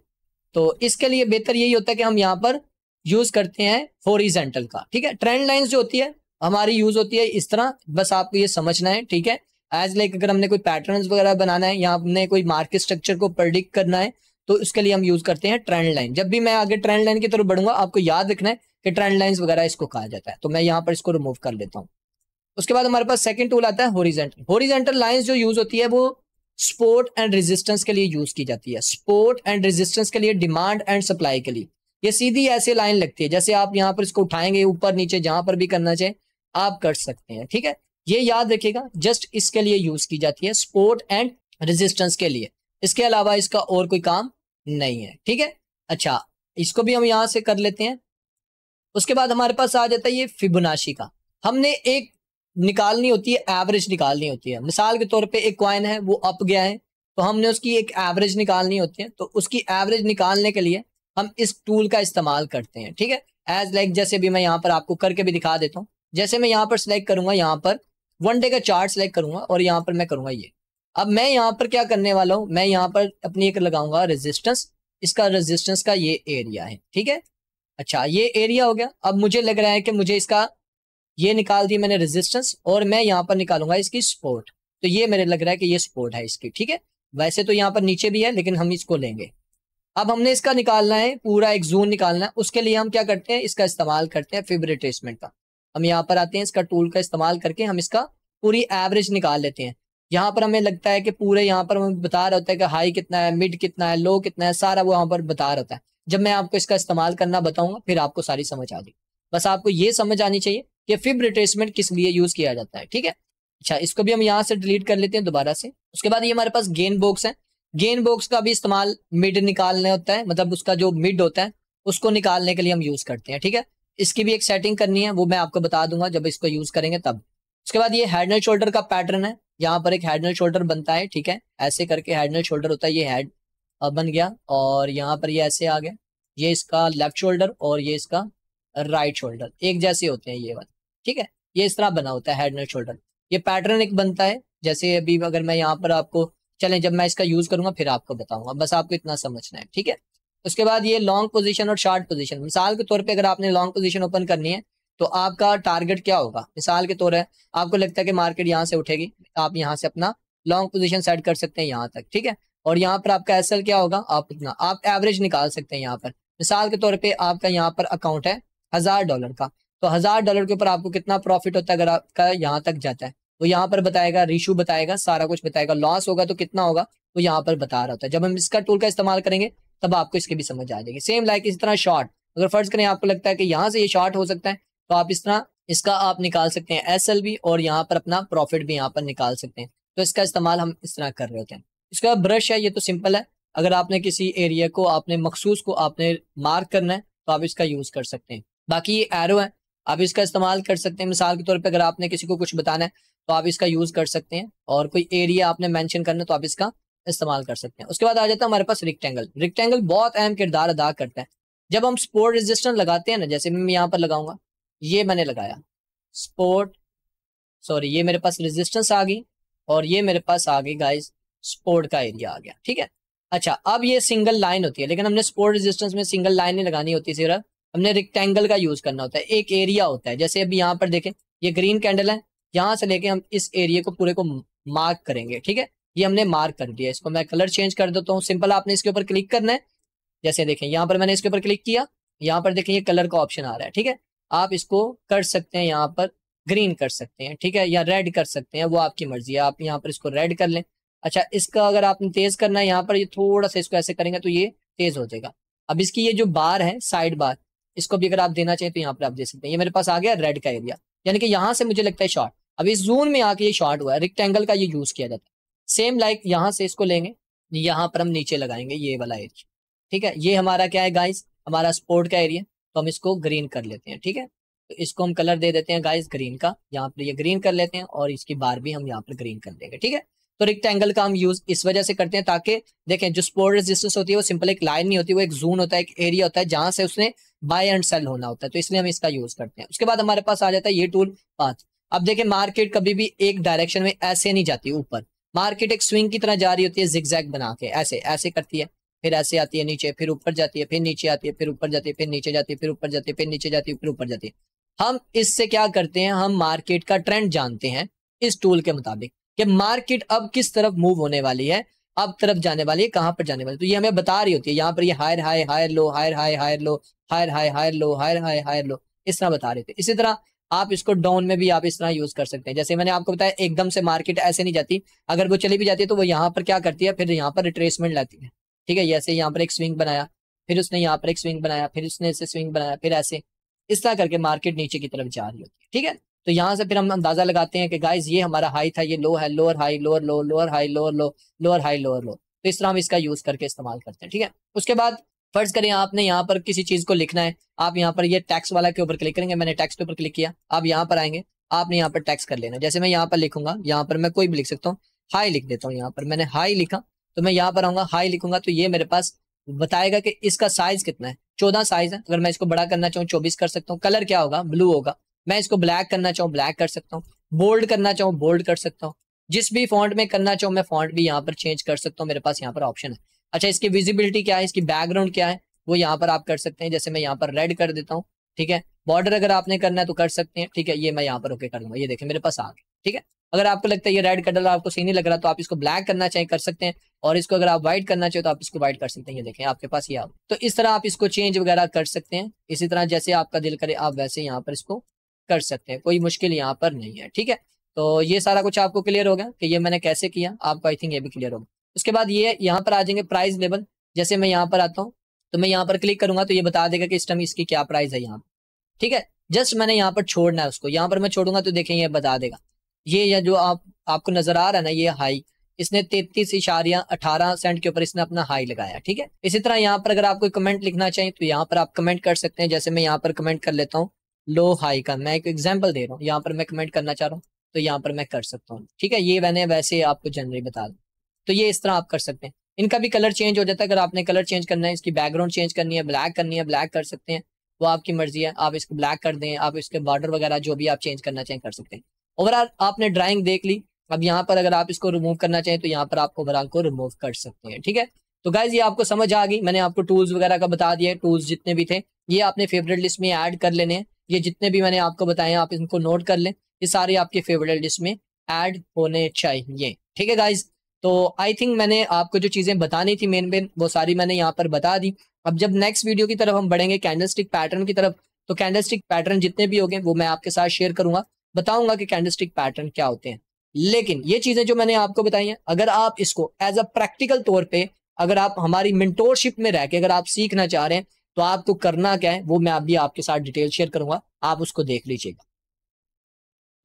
तो इसके लिए बेहतर यही होता है कि हम यहाँ पर यूज करते हैं हॉरिजेंटल का, ठीक है। ट्रेंड लाइंस जो होती है हमारी यूज होती है इस तरह, बस आपको ये समझना है, ठीक है। एज लाइक अगर हमने कोई पैटर्न्स वगैरह बनाना है या हमने कोई मार्केट स्ट्रक्चर को प्रेडिक्ट करना है तो उसके लिए हम यूज करते हैं ट्रेंड लाइन। जब भी मैं आगे ट्रेंड लाइन की तरफ बढ़ूंगा आपको याद रखना है कि ट्रेंड लाइंस वगैरह इसको कहा जाता है। तो मैं यहाँ पर इसको रिमूव कर लेता हूँ। उसके बाद हमारे पास सेकंड टूल आता है हॉरिजॉन्टल। हॉरिजॉन्टल लाइंस जो यूज होती है वो सपोर्ट एंड रेजिस्टेंस के लिए यूज की जाती है। सपोर्ट एंड रेजिस्टेंस के लिए, डिमांड एंड सप्लाई के लिए। ये सीधी ऐसे लाइन लगती है, जैसे आप यहाँ पर इसको उठाएंगे ऊपर नीचे जहां पर भी करना चाहे आप कर सकते हैं, ठीक है। ये याद रखिएगा, जस्ट इसके लिए यूज की जाती है, सपोर्ट एंड रेजिस्टेंस के लिए। इसके अलावा इसका और कोई काम नहीं है, ठीक है। अच्छा, इसको भी हम यहां से कर लेते हैं। उसके बाद हमारे पास आ जाता है ये फिबोनाची का। हमने एक निकालनी होती है, एवरेज निकालनी होती है। मिसाल के तौर पे एक कॉइन है वो अप गया है तो हमने उसकी एक एवरेज निकालनी होती है। तो उसकी एवरेज निकालने के लिए हम इस टूल का इस्तेमाल करते हैं, ठीक है। एज लाइक जैसे भी मैं यहाँ पर आपको करके भी दिखा देता हूँ। जैसे मैं यहाँ पर सिलेक्ट करूंगा, यहाँ पर 1 डे का चार्ट सिलेक्ट करूंगा और यहाँ पर मैं करूंगा ये। अब मैं यहाँ पर क्या करने वाला हूँ, मैं यहाँ पर अपनी एक लगाऊंगा रेजिस्टेंस। इसका रेजिस्टेंस का ये एरिया है, ठीक है। अच्छा, ये एरिया हो गया। अब मुझे लग रहा है कि मुझे इसका ये निकाल दी मैंने रेजिस्टेंस और मैं यहाँ पर निकालूंगा इसकी सपोर्ट। तो ये मेरे लग रहा है कि ये सपोर्ट है इसकी, ठीक है। वैसे तो यहाँ पर नीचे भी है लेकिन हम इसको लेंगे। अब हमने इसका निकालना है, पूरा एक जोन निकालना है। उसके लिए हम क्या करते हैं, इसका इस्तेमाल करते हैं फिब रिट्रेसमेंट का। हम यहाँ पर आते हैं, इसका टूल का इस्तेमाल करके हम इसका पूरी एवरेज निकाल लेते हैं। यहाँ पर हमें लगता है कि पूरे यहाँ पर हमें बता रहा होता है कि हाई कितना है, मिड कितना है, लो कितना है, सारा वो यहाँ पर बता रहा होता है। जब मैं आपको इसका इस्तेमाल करना बताऊंगा फिर आपको सारी समझ आ जाएगी। बस आपको ये समझ आनी चाहिए कि फिब रिट्रेसमेंट किस लिए यूज किया जाता है, ठीक है। अच्छा, इसको भी हम यहाँ से डिलीट कर लेते हैं दोबारा से। उसके बाद ये हमारे पास गेन बॉक्स है। गेन बॉक्स का भी इस्तेमाल मिड निकालने होता है, मतलब उसका जो मिड होता है उसको निकालने के लिए हम यूज करते हैं, ठीक है। इसकी भी एक सेटिंग करनी है, वो मैं आपको बता दूंगा जब इसको यूज करेंगे तब। उसके बाद ये हेड एंड शोल्डर का पैटर्न है। यहाँ पर एक हेड एंड शोल्डर बनता है, ठीक है। ऐसे करके हेड एंड शोल्डर होता है, ये हेड बन गया और यहाँ पर ये ऐसे आ गया। ये इसका लेफ्ट शोल्डर और ये इसका राइट शोल्डर एक जैसे होते हैं ये वाले, ठीक है। ये इस तरह बना होता है हेड एंड शोल्डर। ये पैटर्न एक बनता है। जैसे अभी अगर मैं यहाँ पर आपको, चलें जब मैं इसका यूज करूंगा फिर आपको बताऊंगा, बस आपको इतना समझना है, ठीक है। उसके बाद ये लॉन्ग पोजीशन और शॉर्ट पोजीशन। मिसाल के तौर पे अगर आपने लॉन्ग पोजीशन ओपन करनी है तो आपका टारगेट क्या होगा। मिसाल के तौर है आपको लगता है कि मार्केट यहाँ से उठेगी, आप यहाँ से अपना लॉन्ग पोजीशन सेट कर सकते हैं यहाँ तक, ठीक है। और यहाँ पर आपका एसएल क्या होगा, आप इतना आप एवरेज निकाल सकते हैं यहाँ पर। मिसाल के तौर पर आपका यहाँ पर अकाउंट है $1000 का, तो $1000 के ऊपर आपको कितना प्रॉफिट होता है अगर आपका यहाँ तक जाता है, वो यहाँ पर बताएगा, रेशो बताएगा, सारा कुछ बताएगा। लॉस होगा तो कितना होगा वो यहाँ पर बता रहा होता है। जब हम इसका टूल का इस्तेमाल करेंगे तब आपको इसकी भी समझ आ जाएगी। सेम लाइक इस तरह शॉर्ट, अगर फर्ज करें आपको लगता है कि यहाँ से ये शॉर्ट हो सकता है तो आप इस तरह इसका आप निकाल सकते हैं एसएल भी और यहाँ पर अपना प्रॉफिट भी यहाँ पर निकाल सकते हैं। तो इसका इस्तेमाल हम इस तरह कर रहे होते हैं। इसके बाद ब्रश है, ये तो सिंपल है। अगर आपने किसी एरिया को आपने मखसूस को आपने मार्क करना है तो आप इसका यूज कर सकते हैं। बाकी ये एरो है, आप इसका इस्तेमाल कर सकते हैं। मिसाल के तौर पे अगर आपने किसी को कुछ बताना है तो आप इसका यूज कर सकते हैं, और कोई एरिया आपने मेंशन करना है तो आप इसका इस्तेमाल कर सकते हैं। उसके बाद आ जाता है हमारे पास रेक्टेंगल। रेक्टेंगल बहुत अहम किरदार अदा करता है। जब हम सपोर्ट रेजिस्टेंस लगाते हैं ना, जैसे मैं यहाँ पर लगाऊंगा, ये मैंने लगाया सपोर्ट, सॉरी ये मेरे पास रेजिस्टेंस आ गई और ये मेरे पास आ गई गाइस सपोर्ट का एरिया आ गया, ठीक है। अच्छा, अब ये सिंगल लाइन होती है, लेकिन हमने सपोर्ट रेजिस्टेंस में सिंगल लाइन नहीं लगानी होती, सिर्फ हमने रेक्टेंगल का यूज करना होता है। एक एरिया होता है, जैसे अभी यहाँ पर देखें ये ग्रीन कैंडल है, यहाँ से लेके हम इस एरिया को पूरे को मार्क करेंगे, ठीक है। ये हमने मार्क कर दिया। इसको मैं कलर चेंज कर देता हूँ। सिंपल आपने इसके ऊपर क्लिक करना है। जैसे देखें यहाँ पर मैंने इसके ऊपर क्लिक किया, यहाँ पर देखें ये कलर का ऑप्शन आ रहा है, ठीक है। आप इसको कर सकते हैं, यहाँ पर ग्रीन कर सकते हैं, ठीक है, या रेड कर सकते हैं, वो आपकी मर्जी है। आप यहाँ पर इसको रेड कर लें। अच्छा, इसका अगर आपने तेज करना है, यहाँ पर ये थोड़ा सा इसको ऐसे करेंगे तो ये तेज हो जाएगा। अब इसकी ये जो बार है साइड बार, इसको भी अगर आप देना चाहें तो यहाँ पर आप दे सकते हैं। ये मेरे पास आ गया रेड का एरिया, यानी कि यहाँ से मुझे लगता है शॉर्ट। अब इस जोन में आके ये शॉर्ट हुआ है। रेक्टेंगल का ये यूज किया जाता है। सेम लाइक यहाँ से इसको लेंगे, यहाँ पर हम नीचे लगाएंगे ये वाला एरिया, ठीक है। ये हमारा क्या है गाइस, हमारा सपोर्ट का एरिया, तो हम इसको ग्रीन कर लेते हैं, ठीक है। तो इसको हम कलर दे देते हैं गाइस ग्रीन का, यहाँ पर ये ग्रीन कर लेते हैं और इसकी बार भी हम यहाँ पर ग्रीन कर देंगे, ठीक है। तो रेक्टेंगल का हम यूज इस वजह से करते हैं ताकि देखें जो सपोर्ट रेजिस्टेंस होती है वो सिंपल एक लाइन नहीं होती, वो एक जोन होता है, एक एरिया होता है जहां से उसने बाय एंड सेल होना होता है, तो इसलिए हम इसका यूज करते हैं। उसके बाद हमारे पास आ जाता है ये टूल पाथ। अब देखें मार्केट कभी भी एक डायरेक्शन में ऐसे नहीं जाती ऊपर, मार्केट एक स्विंग की तरह जा रही होती है, जिगजैग बना के ऐसे ऐसे करती है। फिर ऐसे आती है नीचे, फिर ऊपर जाती है, फिर नीचे आती है, फिर ऊपर जाती है, फिर नीचे जाती है, फिर ऊपर जाती है, फिर नीचे जाती है, फिर ऊपर जाती है। हम इससे क्या करते हैं, हम मार्केट का ट्रेंड जानते हैं इस टूल के मुताबिक कि मार्केट अब किस तरफ मूव होने वाली है, अब तरफ जाने वाली है, कहां पर जाने वाली है। तो ये हमें बता रही होती है, यहाँ पर ये higher high higher low, higher high higher low, higher high higher low, higher high higher low, इस तरह बता रहे थे। इसी तरह आप इसको डाउन में भी आप इस तरह यूज कर सकते हैं। जैसे मैंने आपको बताया एकदम से मार्केट ऐसे नहीं जाती, अगर वो चली भी जाती है तो वो यहाँ पर क्या करती है, फिर यहाँ पर रिट्रेसमेंट लाती है। ठीक है, जैसे यहाँ पर एक स्विंग बनाया, फिर उसने यहाँ पर एक स्विंग बनाया, फिर उसने ऐसे स्विंग बनाया, फिर ऐसे इस तरह करके मार्केट नीचे की तरफ जा रही होती है। ठीक है, तो यहाँ से फिर हम अंदाजा लगाते हैं कि गाइस ये हमारा हाई था, ये लो है, लोअर हाई लोअर लो, लोअर हाई लोअर लो, लोअर हाई लोअर लो। तो इस तरह हम इसका यूज करके इस्तेमाल करते हैं। ठीक है, उसके बाद फर्ज करें आपने यहाँ पर किसी चीज को लिखना है, आप यहाँ पर ये टैक्स वाला के ऊपर क्लिक करेंगे, मैंने टैक्स के ऊपर क्लिक किया, आप यहाँ पर आएंगे, आपने यहाँ पर टैक्स कर लेना। जैसे मैं यहाँ पर लिखूंगा, यहाँ पर मैं कोई भी लिख सकता हूँ, हाई लिख देता हूँ, यहाँ पर मैंने हाई लिखा, तो मैं यहाँ पर आऊंगा, हाई लिखूंगा, तो ये मेरे पास बताएगा कि इसका साइज कितना है, 14 साइज है। अगर मैं इसको बड़ा करना चाहूँ 24 कर सकता हूँ। कलर क्या होगा, ब्लू होगा। मैं इसको ब्लैक करना चाहूँ ब्लैक कर सकता हूँ, बोल्ड करना चाहूँ बोल्ड कर सकता हूँ, जिस भी फॉन्ट में करना चाहूँ मैं फॉन्ट भी यहाँ पर चेंज कर सकता हूँ, मेरे पास यहाँ पर ऑप्शन है। अच्छा, इसकी विजिबिलिटी क्या है, इसकी बैकग्राउंड क्या है, वो यहाँ पर आप कर सकते हैं। जैसे मैं यहाँ पर रेड कर देता हूँ। ठीक है, बॉर्डर अगर आपने करना है तो कर सकते हैं। ठीक है, ये मैं यहाँ पर ओके कर दूंगा, ये देखिए मेरे पास आ गया। ठीक है, अगर आपको लगता है ये रेड कलर आपको सही नहीं लग रहा तो आप इसको ब्लैक करना चाहें कर सकते हैं, और इसको अगर आप व्हाइट करना चाहे तो आप इसको व्हाइट कर सकते हैं। ये देखें आपके पास ये आ गया। तो इस तरह आप इसको चेंज वगैरह कर सकते हैं। इसी तरह जैसे आपका दिल करे आप वैसे यहाँ पर इसको कर सकते हैं, कोई मुश्किल यहाँ पर नहीं है। ठीक है, तो ये सारा कुछ आपको क्लियर हो गया कि ये मैंने कैसे किया, आपको आई थिंक ये भी क्लियर होगा। उसके बाद ये यहाँ पर आ जाएंगे प्राइस लेवल। जैसे मैं यहाँ पर आता हूँ तो मैं यहाँ पर क्लिक करूंगा तो ये बता देगा कि इस टाइम इसकी क्या प्राइस है यहाँ पर। ठीक है, जस्ट मैंने यहाँ पर छोड़ना है उसको, यहाँ पर मैं छोड़ूंगा तो देखें ये बता देगा। ये जो आपको नजर आ रहा है ना, ये हाई इसने 33.18 सेंट के ऊपर इसने अपना हाई लगाया। ठीक है, इसी तरह यहाँ पर अगर आप कोई कमेंट लिखना चाहें तो यहाँ पर आप कमेंट कर सकते हैं। जैसे मैं यहाँ पर कमेंट कर लेता हूँ लो हाई का, मैं एक एग्जांपल दे रहा हूँ, यहाँ पर मैं कमेंट करना चाह रहा हूँ तो यहाँ पर मैं कर सकता हूँ। ठीक है, ये मैंने वैसे आपको जनरली बता दूं, तो ये इस तरह आप कर सकते हैं। इनका भी कलर चेंज हो जाता है, अगर आपने कलर चेंज करना है, इसकी बैकग्राउंड चेंज करनी है, ब्लैक करनी है, ब्लैक कर सकते हैं, वो आपकी मर्जी है। आप इसको ब्लैक कर दें, आप इसके बॉर्डर वगैरह जो भी आप चेंज करना चाहें कर सकते हैं। ओवरऑल आपने ड्राइंग देख ली, अब यहाँ पर अगर आप इसको रिमूव करना चाहें तो यहाँ पर आप ओवरऑल को रिमूव कर सकते हैं। ठीक है, तो गाइज ये आपको समझ आ गई, मैंने आपको टूल्स वगैरह का बता दिया। टूल्स जितने भी थे ये आपने फेवरेट लिस्ट में ऐड कर लेने हैं। ये जितने भी मैंने आपको बताए आप इनको नोट कर लें, ये सारे आपके फेवरेट लिस्ट में ऐड होने चाहिए। ठीक है गाइज, तो आई थिंक मैंने आपको जो चीजें बतानी थी मेन वो सारी मैंने यहाँ पर बता दी। अब जब नेक्स्ट वीडियो की तरफ हम बढ़ेंगे कैंडलस्टिक पैटर्न की तरफ, तो कैंडलस्टिक पैटर्न जितने भी होंगे वो मैं आपके साथ शेयर करूंगा, बताऊंगा कि कैंडलस्टिक पैटर्न क्या होते हैं। लेकिन ये चीजें जो मैंने आपको बताई हैं, अगर आप इसको एज अ प्रैक्टिकल तौर पे अगर आप हमारी मेंटोरशिप में रह के अगर आप सीखना चाह रहे हैं तो आपको करना क्या है वो मैं अभी आपके साथ डिटेल शेयर करूंगा, आप उसको देख लीजिएगा।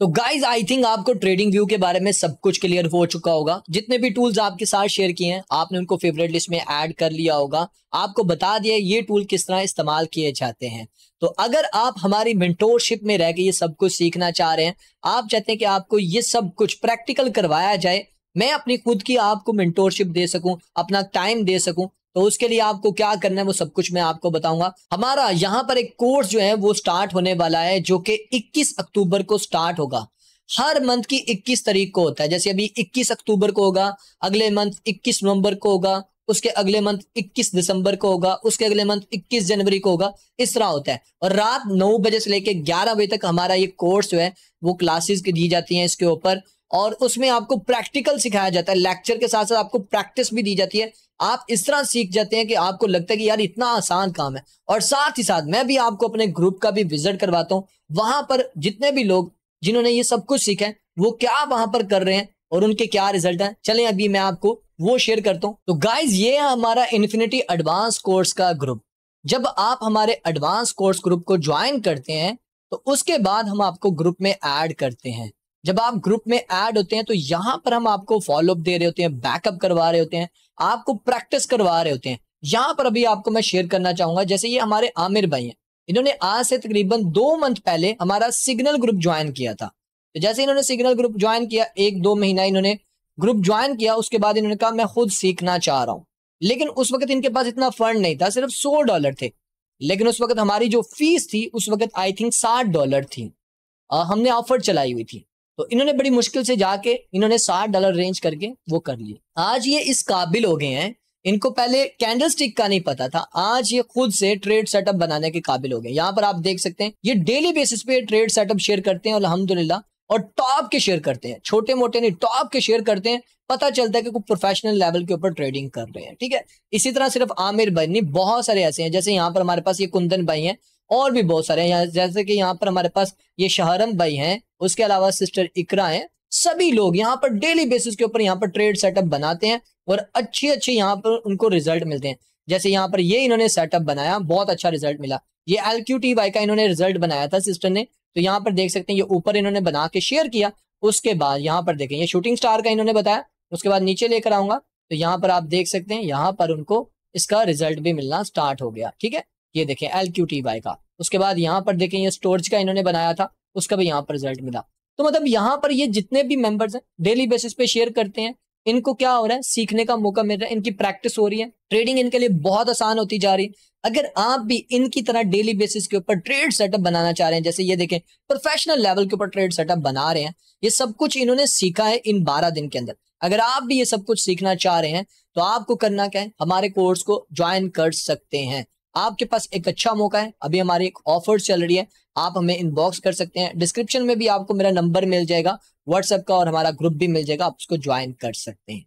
तो गाइज आई थिंक आपको ट्रेडिंग व्यू के बारे में सब कुछ क्लियर हो चुका होगा। जितने भी टूल्स आपके साथ शेयर किए हैं आपने उनको फेवरेट लिस्ट में ऐड कर लिया होगा, आपको बता दिया ये टूल किस तरह इस्तेमाल किए जाते हैं। तो अगर आप हमारी मेंटोरशिप में रह के ये सब कुछ सीखना चाह रहे हैं, आप चाहते हैं कि आपको ये सब कुछ प्रैक्टिकल करवाया जाए, मैं अपनी खुद की आपको मेंटोरशिप दे सकूं, अपना टाइम दे सकूं, तो उसके लिए आपको क्या करना है वो सब कुछ मैं आपको बताऊंगा। हमारा यहाँ पर एक कोर्स जो है वो स्टार्ट होने वाला है जो कि 21 अक्टूबर को स्टार्ट होगा। हर मंथ की 21 तारीख को होता है, जैसे अभी 21 अक्टूबर को होगा, अगले मंथ 21 नवंबर को होगा, उसके अगले मंथ 21 दिसंबर को होगा, उसके अगले मंथ 21 जनवरी को होगा, इस तरह होता है। और रात 9 बजे से लेकर 11 बजे तक हमारा ये कोर्स जो है वो क्लासेस की दी जाती हैं इसके ऊपर, और उसमें आपको प्रैक्टिकल सिखाया जाता है, लेक्चर के साथ साथ आपको प्रैक्टिस भी दी जाती है। आप इस तरह सीख जाते हैं कि आपको लगता है कि यार इतना आसान काम है। और साथ ही साथ मैं भी आपको अपने ग्रुप का भी विजिट करवाता हूँ, वहां पर जितने भी लोग जिन्होंने ये सब कुछ सीखा है वो क्या वहां पर कर रहे हैं और उनके क्या रिजल्ट है, चलें अभी मैं आपको वो शेयर करता हूँ। तो गाइज ये है हमारा इन्फिनिटी एडवांस कोर्स का ग्रुप। जब आप हमारे एडवांस कोर्स ग्रुप को ज्वाइन करते हैं तो उसके बाद हम आपको ग्रुप में ऐड करते हैं। जब आप ग्रुप में ऐड होते हैं तो यहाँ पर हम आपको फॉलोअप दे रहे होते हैं, बैकअप करवा रहे होते हैं, आपको प्रैक्टिस करवा रहे होते हैं। यहाँ पर अभी आपको मैं शेयर करना चाहूंगा, जैसे ये हमारे आमिर भाई हैं, इन्होंने आज से तकरीबन 2 मंथ पहले हमारा सिग्नल ग्रुप ज्वाइन किया था। तो जैसे इन्होंने सिग्नल ग्रुप ज्वाइन किया, 1-2 महीना इन्होंने ग्रुप ज्वाइन किया, उसके बाद इन्होंने कहा मैं खुद सीखना चाह रहा हूँ। लेकिन उस वक्त इनके पास इतना फंड नहीं था, सिर्फ $100 थे। लेकिन उस वक्त हमारी जो फीस थी उस वक्त आई थिंक $60 थी, हमने ऑफर चलाई हुई थी। तो इन्होंने बड़ी मुश्किल से जाके इन्होंने $60 रेंज करके वो कर लिए। आज ये इस काबिल हो गए हैं, इनको पहले कैंडलस्टिक का नहीं पता था, आज ये खुद से ट्रेड सेटअप बनाने के काबिल हो गए। यहाँ पर आप देख सकते हैं ये डेली बेसिस पे ट्रेड सेटअप शेयर करते हैं अल्हम्दुलिल्लाह, और टॉप के शेयर करते हैं, छोटे मोटे नहीं टॉप के शेयर करते हैं। पता चलता है कि कोई प्रोफेशनल लेवल के ऊपर ट्रेडिंग कर रहे हैं। ठीक है, इसी तरह सिर्फ आमिर भाई नहीं, बहुत सारे ऐसे हैं, जैसे यहाँ पर हमारे पास ये कुंदन भाई हैं, और भी बहुत सारे हैं, जैसे कि यहाँ पर हमारे पास ये शहरम भाई हैं, उसके अलावा सिस्टर इकरा हैं। सभी लोग यहाँ पर डेली बेसिस के ऊपर यहाँ पर ट्रेड सेटअप बनाते हैं और अच्छे अच्छे यहाँ पर उनको रिजल्ट मिलते हैं। जैसे यहाँ पर ये इन्होंने सेटअप बनाया, बहुत अच्छा रिजल्ट मिला। ये LQTY का इन्होंने रिजल्ट बनाया था सिस्टर ने, तो यहाँ पर देख सकते हैं ये ऊपर इन्होंने बना के शेयर किया। उसके बाद यहाँ पर देखें ये शूटिंग स्टार का इन्होंने बताया, उसके बाद नीचे लेकर आऊंगा तो यहाँ पर आप देख सकते हैं यहाँ पर उनको इसका रिजल्ट भी मिलना स्टार्ट हो गया। ठीक है, ये देखें LQTY का। उसके बाद यहाँ पर देखें ये स्टोरेज का इन्होंने बनाया था, उसका भी यहाँ पर रिजल्ट मिला। तो मतलब यहाँ पर ये जितने भी मेंबर्स हैं डेली बेसिस पे शेयर करते हैं, इनको क्या हो रहा है, सीखने का मौका मिल रहा है, इनकी प्रैक्टिस हो रही है, ट्रेडिंग इनके लिए बहुत आसान होती जा रही है। अगर आप भी इनकी तरह डेली बेसिस के ऊपर ट्रेड सेटअप बनाना चाह रहे हैं, जैसे ये देखें प्रोफेशनल लेवल के ऊपर ट्रेड सेटअप बना रहे हैं, ये सब कुछ इन्होंने सीखा है इन 12 दिन के अंदर। अगर आप भी ये सब कुछ सीखना चाह रहे हैं तो आपको करना क्या है, हमारे कोर्स को ज्वाइन कर सकते हैं। आपके पास एक अच्छा मौका है, अभी हमारी एक ऑफर चल रही है, आप हमें इनबॉक्स कर सकते हैं। डिस्क्रिप्शन में भी आपको मेरा नंबर मिल जाएगा व्हाट्सएप का, और हमारा ग्रुप भी मिल जाएगा, आप उसको ज्वाइन कर सकते हैं।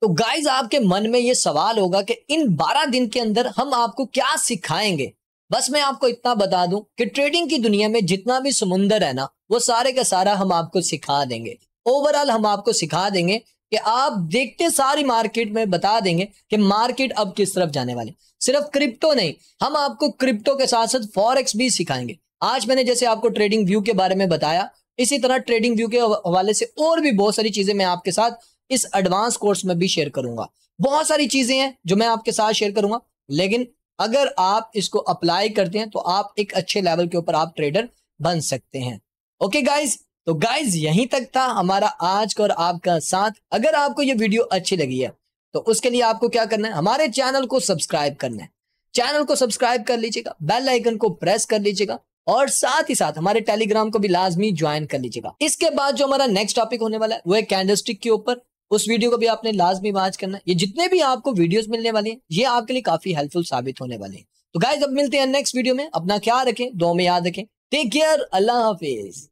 तो गाइज आपके मन में ये सवाल होगा कि इन 12 दिन के अंदर हम आपको क्या सिखाएंगे। बस मैं आपको इतना बता दूं कि ट्रेडिंग की दुनिया में जितना भी समुंदर है ना, वो सारे का सारा हम आपको सिखा देंगे। ओवरऑल हम आपको सिखा देंगे कि आप देखते सारी मार्केट में बता देंगे कि मार्केट अब किस तरफ जाने वाली। सिर्फ क्रिप्टो नहीं, हम आपको क्रिप्टो के साथ साथ फॉरेक्स भी सिखाएंगे। आज मैंने जैसे आपको ट्रेडिंग व्यू के बारे में बताया, इसी तरह ट्रेडिंग व्यू के हवाले से और भी बहुत सारी चीजें मैं आपके साथ इस एडवांस कोर्स में भी शेयर करूंगा। बहुत सारी चीजें हैं जो मैं आपके साथ शेयर करूंगा, लेकिन अगर आप इसको अप्लाई करते हैं तो आप एक अच्छे लेवल के ऊपर आप ट्रेडर बन सकते हैं। ओके गाइज, तो गाइज यहीं तक था हमारा आज का और आपका साथ। अगर आपको ये वीडियो अच्छी लगी है तो उसके लिए आपको क्या करना है, हमारे चैनल को सब्सक्राइब करना है। चैनल को सब्सक्राइब कर लीजिएगा, बेल आइकन को प्रेस कर लीजिएगा, और साथ ही साथ हमारे टेलीग्राम को भी लाजमी ज्वाइन कर लीजिएगा। इसके बाद जो हमारा नेक्स्ट टॉपिक होने वाला है वो है कैंडलस्टिक के ऊपर, उस वीडियो को भी आपने लाजमी वॉच करना है। ये जितने भी आपको वीडियोस मिलने वाले हैं ये आपके लिए काफी हेल्पफुल साबित होने वाले हैं। तो गाइस अब मिलते हैं नेक्स्ट वीडियो में, अपना ख्याल रखें, दुआ में याद रखें, टेक केयर, अल्लाह हाफिज।